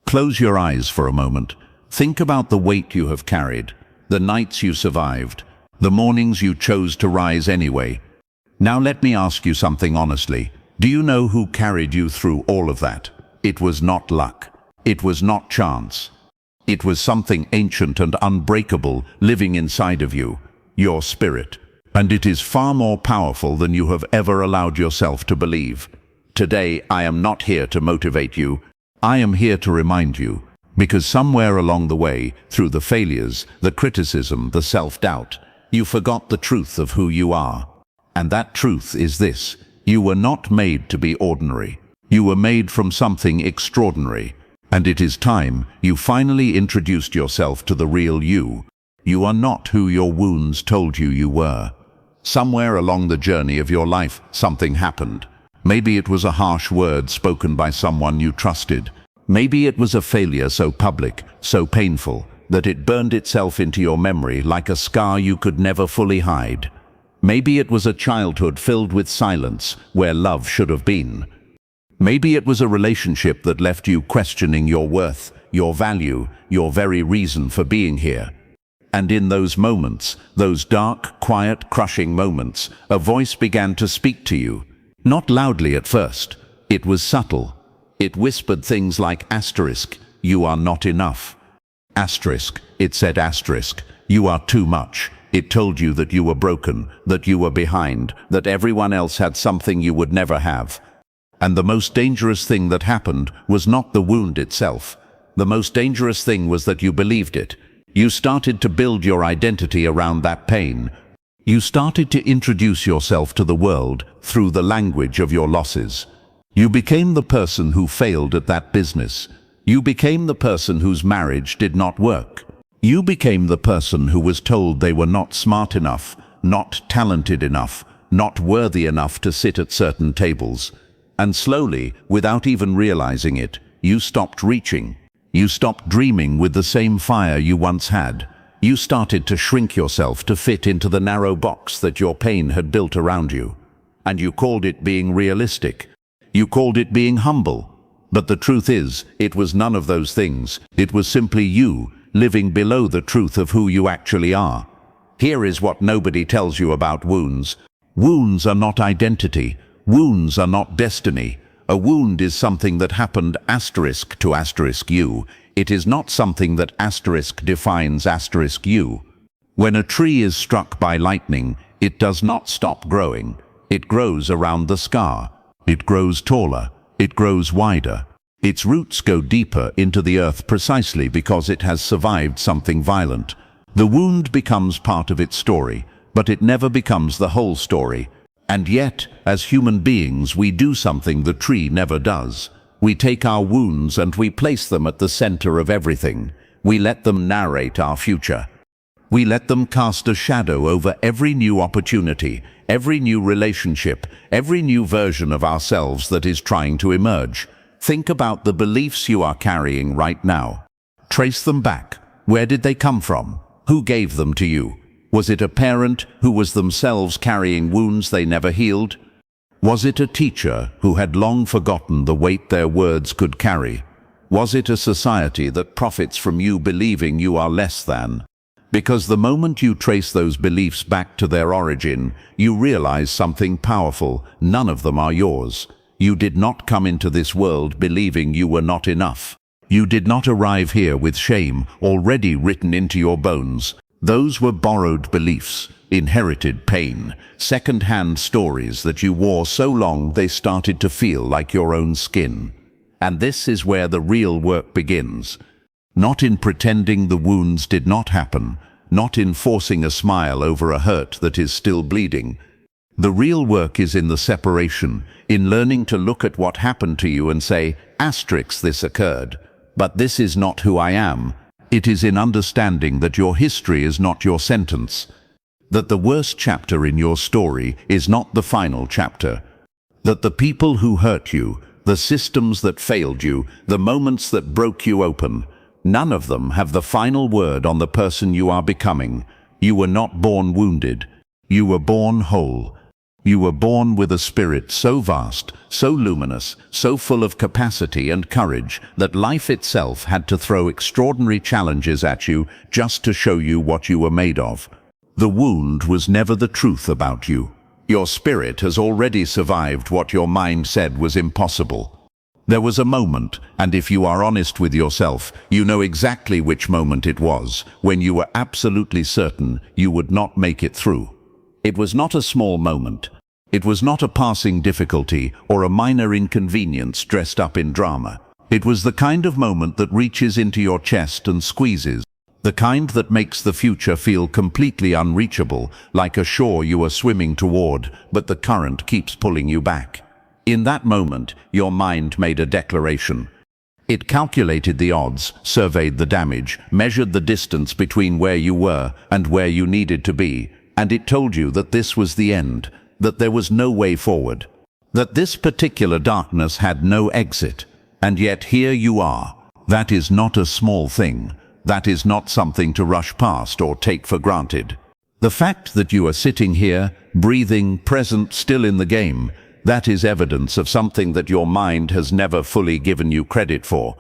Close your eyes for a moment. Think about the weight you have carried, the nights you survived, the mornings you chose to rise anyway. Now let me ask you something honestly. Do you know who carried you through all of that? It was not luck. It was not chance. It was something ancient and unbreakable living inside of you, your spirit. And it is far more powerful than you have ever allowed yourself to believe. Today, I am not here to motivate you. I am here to remind you, because somewhere along the way, through the failures, the criticism, the self-doubt, you forgot the truth of who you are. And that truth is this: you were not made to be ordinary. You were made from something extraordinary. And it is time you finally introduced yourself to the real you. You are not who your wounds told you you were. Somewhere along the journey of your life, something happened. Maybe it was a harsh word spoken by someone you trusted. Maybe it was a failure so public, so painful, that it burned itself into your memory like a scar you could never fully hide. Maybe it was a childhood filled with silence, where love should have been. Maybe it was a relationship that left you questioning your worth, your value, your very reason for being here. And in those moments, those dark, quiet, crushing moments, a voice began to speak to you. Not loudly at first. It was subtle. It whispered things like asterisk, you are not enough. Asterisk, it said asterisk, you are too much. It told you that you were broken, that you were behind, that everyone else had something you would never have. And the most dangerous thing that happened was not the wound itself. The most dangerous thing was that you believed it. You started to build your identity around that pain. You started to introduce yourself to the world through the language of your losses. You became the person who failed at that business. You became the person whose marriage did not work. You became the person who was told they were not smart enough, not talented enough, not worthy enough to sit at certain tables. And slowly, without even realizing it, you stopped reaching. You stopped dreaming with the same fire you once had. You started to shrink yourself to fit into the narrow box that your pain had built around you. And you called it being realistic. You called it being humble. But the truth is, it was none of those things. It was simply you, living below the truth of who you actually are. Here is what nobody tells you about wounds. Wounds are not identity. Wounds are not destiny. A wound is something that happened asterisk to asterisk you. It is not something that asterisk defines asterisk you. When a tree is struck by lightning, it does not stop growing. It grows around the scar. It grows taller. It grows wider. Its roots go deeper into the earth precisely because it has survived something violent. The wound becomes part of its story, but it never becomes the whole story. And yet, as human beings, we do something the tree never does. We take our wounds and we place them at the center of everything. We let them narrate our future. We let them cast a shadow over every new opportunity, every new relationship, every new version of ourselves that is trying to emerge. Think about the beliefs you are carrying right now. Trace them back. Where did they come from? Who gave them to you? Was it a parent who was themselves carrying wounds they never healed? Was it a teacher who had long forgotten the weight their words could carry? Was it a society that profits from you believing you are less than? Because the moment you trace those beliefs back to their origin, you realize something powerful. None of them are yours. You did not come into this world believing you were not enough. You did not arrive here with shame already written into your bones. Those were borrowed beliefs, inherited pain, second-hand stories that you wore so long they started to feel like your own skin. And this is where the real work begins. Not in pretending the wounds did not happen, not in forcing a smile over a hurt that is still bleeding. The real work is in the separation, in learning to look at what happened to you and say, asterisk, this occurred, but this is not who I am. It is in understanding that your history is not your sentence, that the worst chapter in your story is not the final chapter, that the people who hurt you, the systems that failed you, the moments that broke you open, none of them have the final word on the person you are becoming. You were not born wounded. You were born whole. You were born with a spirit so vast, so luminous, so full of capacity and courage that life itself had to throw extraordinary challenges at you just to show you what you were made of. The wound was never the truth about you. Your spirit has already survived what your mind said was impossible. There was a moment, and if you are honest with yourself, you know exactly which moment it was, when you were absolutely certain you would not make it through. It was not a small moment. It was not a passing difficulty or a minor inconvenience dressed up in drama. It was the kind of moment that reaches into your chest and squeezes, the kind that makes the future feel completely unreachable, like a shore you are swimming toward, but the current keeps pulling you back. In that moment, your mind made a declaration. It calculated the odds, surveyed the damage, measured the distance between where you were and where you needed to be, and it told you that this was the end, that there was no way forward, that this particular darkness had no exit. And yet here you are. That is not a small thing. That is not something to rush past or take for granted. The fact that you are sitting here, breathing, present, still in the game, that is evidence of something that your mind has never fully given you credit for.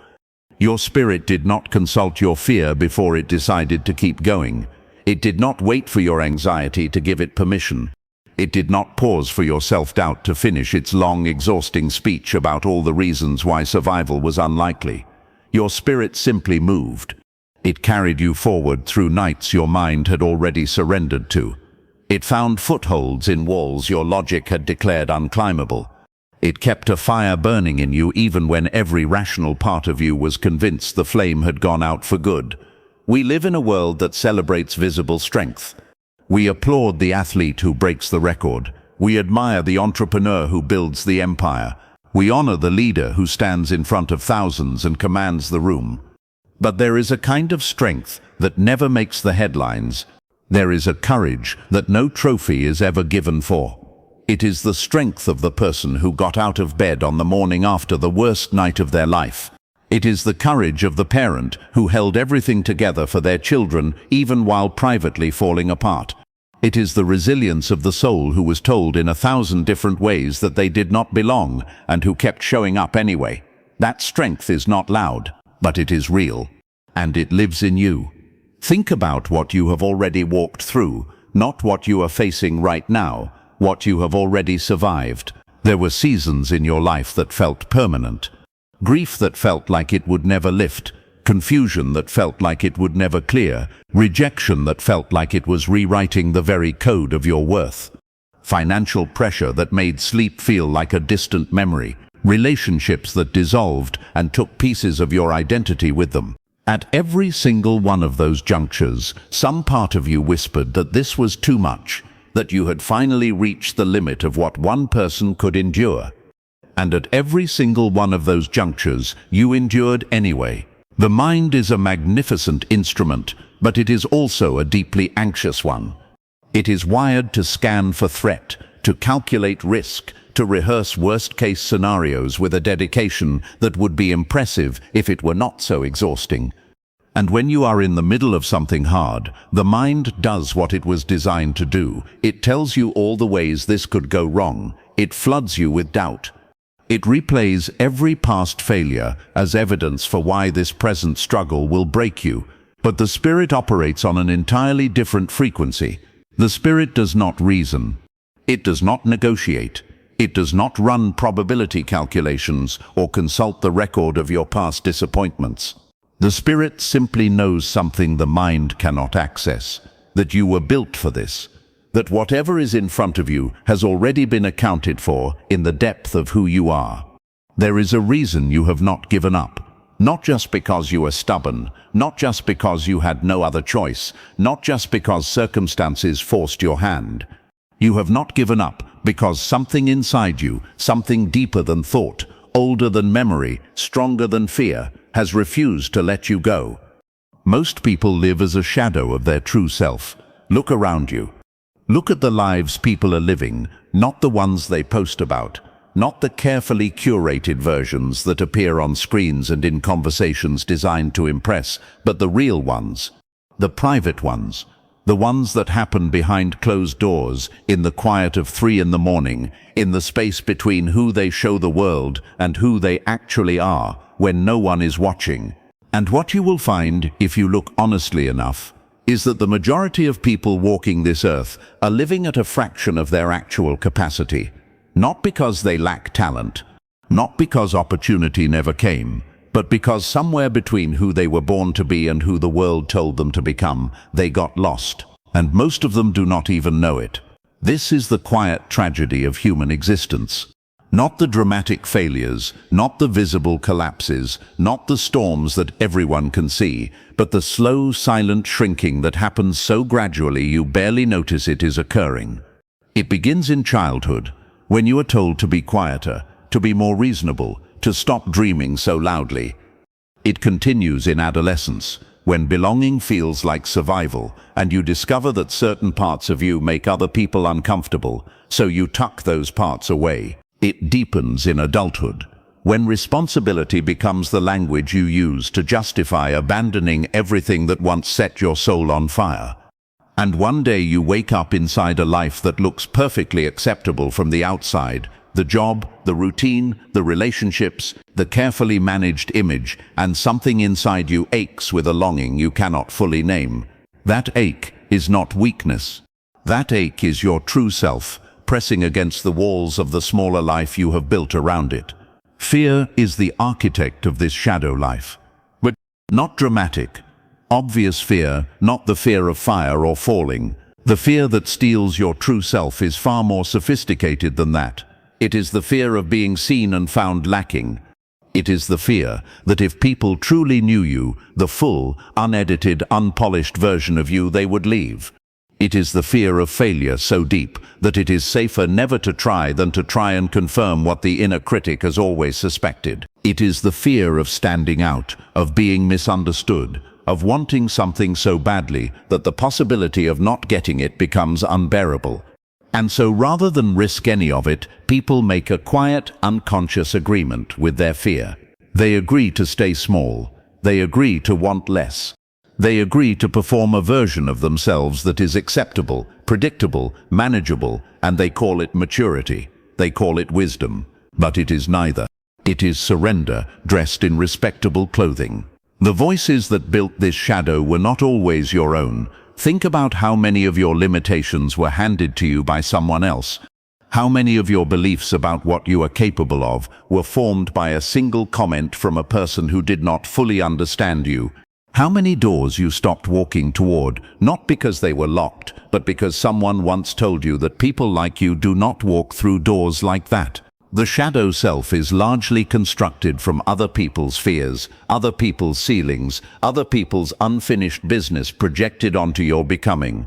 Your spirit did not consult your fear before it decided to keep going. It did not wait for your anxiety to give it permission. It did not pause for your self-doubt to finish its long, exhausting speech about all the reasons why survival was unlikely. Your spirit simply moved. It carried you forward through nights your mind had already surrendered to. It found footholds in walls your logic had declared unclimbable. It kept a fire burning in you even when every rational part of you was convinced the flame had gone out for good. We live in a world that celebrates visible strength. We applaud the athlete who breaks the record. We admire the entrepreneur who builds the empire. We honor the leader who stands in front of thousands and commands the room. But there is a kind of strength that never makes the headlines. There is a courage that no trophy is ever given for. It is the strength of the person who got out of bed on the morning after the worst night of their life. It is the courage of the parent who held everything together for their children even while privately falling apart. It is the resilience of the soul who was told in 1,000 different ways that they did not belong and who kept showing up anyway. That strength is not loud, but it is real, and it lives in you. Think about what you have already walked through, not what you are facing right now, what you have already survived. There were seasons in your life that felt permanent. Grief that felt like it would never lift, confusion that felt like it would never clear, rejection that felt like it was rewriting the very code of your worth, financial pressure that made sleep feel like a distant memory, relationships that dissolved and took pieces of your identity with them. At every single one of those junctures, some part of you whispered that this was too much, that you had finally reached the limit of what one person could endure. And at every single one of those junctures, you endured anyway. The mind is a magnificent instrument, but it is also a deeply anxious one. It is wired to scan for threat, to calculate risk, to rehearse worst-case scenarios with a dedication that would be impressive if it were not so exhausting. And when you are in the middle of something hard, the mind does what it was designed to do. It tells you all the ways this could go wrong. It floods you with doubt. It replays every past failure as evidence for why this present struggle will break you. But the spirit operates on an entirely different frequency. The spirit does not reason. It does not negotiate. It does not run probability calculations or consult the record of your past disappointments. The spirit simply knows something the mind cannot access, that you were built for this, that whatever is in front of you has already been accounted for in the depth of who you are. There is a reason you have not given up, not just because you are stubborn, not just because you had no other choice, not just because circumstances forced your hand. You have not given up because something inside you, something deeper than thought, older than memory, stronger than fear, has refused to let you go. Most people live as a shadow of their true self. Look around you. Look at the lives people are living, not the ones they post about, not the carefully curated versions that appear on screens and in conversations designed to impress, but the real ones, the private ones, the ones that happen behind closed doors, in the quiet of 3 in the morning, in the space between who they show the world and who they actually are, when no one is watching. And what you will find, if you look honestly enough, is that the majority of people walking this earth are living at a fraction of their actual capacity. Not because they lack talent, not because opportunity never came, but because somewhere between who they were born to be and who the world told them to become, they got lost. And most of them do not even know it. This is the quiet tragedy of human existence. Not the dramatic failures, not the visible collapses, not the storms that everyone can see, but the slow, silent shrinking that happens so gradually you barely notice it is occurring. It begins in childhood, when you are told to be quieter, to be more reasonable, to stop dreaming so loudly. It continues in adolescence, when belonging feels like survival, and you discover that certain parts of you make other people uncomfortable, so you tuck those parts away. It deepens in adulthood, when responsibility becomes the language you use to justify abandoning everything that once set your soul on fire. And one day you wake up inside a life that looks perfectly acceptable from the outside, the job, the routine, the relationships, the carefully managed image, and something inside you aches with a longing you cannot fully name. That ache is not weakness. That ache is your true self, pressing against the walls of the smaller life you have built around it. Fear is the architect of this shadow life. But not dramatic, obvious fear, not the fear of fire or falling. The fear that steals your true self is far more sophisticated than that. It is the fear of being seen and found lacking. It is the fear that if people truly knew you, the full, unedited, unpolished version of you, they would leave. It is the fear of failure so deep that it is safer never to try than to try and confirm what the inner critic has always suspected. It is the fear of standing out, of being misunderstood, of wanting something so badly that the possibility of not getting it becomes unbearable. And so rather than risk any of it, people make a quiet, unconscious agreement with their fear. They agree to stay small. They agree to want less. They agree to perform a version of themselves that is acceptable, predictable, manageable, and they call it maturity. They call it wisdom. But it is neither. It is surrender, dressed in respectable clothing. The voices that built this shadow were not always your own. Think about how many of your limitations were handed to you by someone else. How many of your beliefs about what you are capable of were formed by a single comment from a person who did not fully understand you. How many doors you stopped walking toward, not because they were locked, but because someone once told you that people like you do not walk through doors like that. The shadow self is largely constructed from other people's fears, other people's ceilings, other people's unfinished business projected onto your becoming.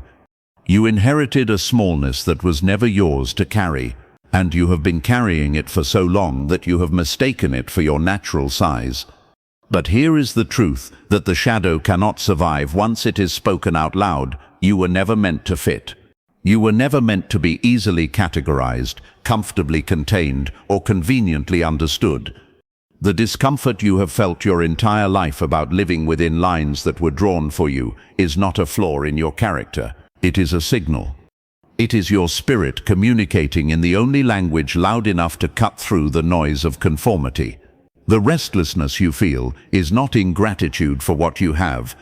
You inherited a smallness that was never yours to carry, and you have been carrying it for so long that you have mistaken it for your natural size. But here is the truth, that the shadow cannot survive once it is spoken out loud. You were never meant to fit. You were never meant to be easily categorized, comfortably contained, or conveniently understood. The discomfort you have felt your entire life about living within lines that were drawn for you is not a flaw in your character. It is a signal. It is your spirit communicating in the only language loud enough to cut through the noise of conformity. The restlessness you feel is not ingratitude for what you have.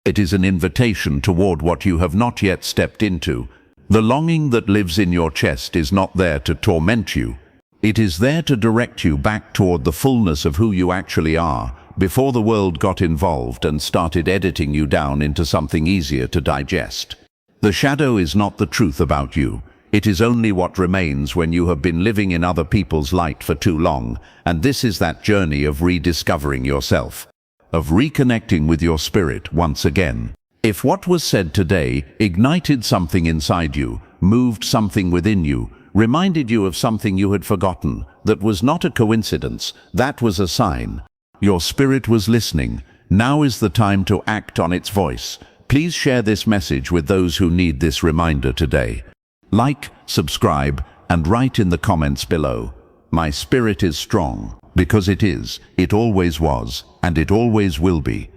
It is an invitation toward what you have not yet stepped into. The longing that lives in your chest is not there to torment you. It is there to direct you back toward the fullness of who you actually are, before the world got involved and started editing you down into something easier to digest. The shadow is not the truth about you. It is only what remains when you have been living in other people's light for too long, and this is that journey of rediscovering yourself, of reconnecting with your spirit once again. If what was said today ignited something inside you, moved something within you, reminded you of something you had forgotten, that was not a coincidence, that was a sign. Your spirit was listening. Now is the time to act on its voice. Please share this message with those who need this reminder today. Like, subscribe, and write in the comments below. My spirit is strong, because it is, it always was, and it always will be.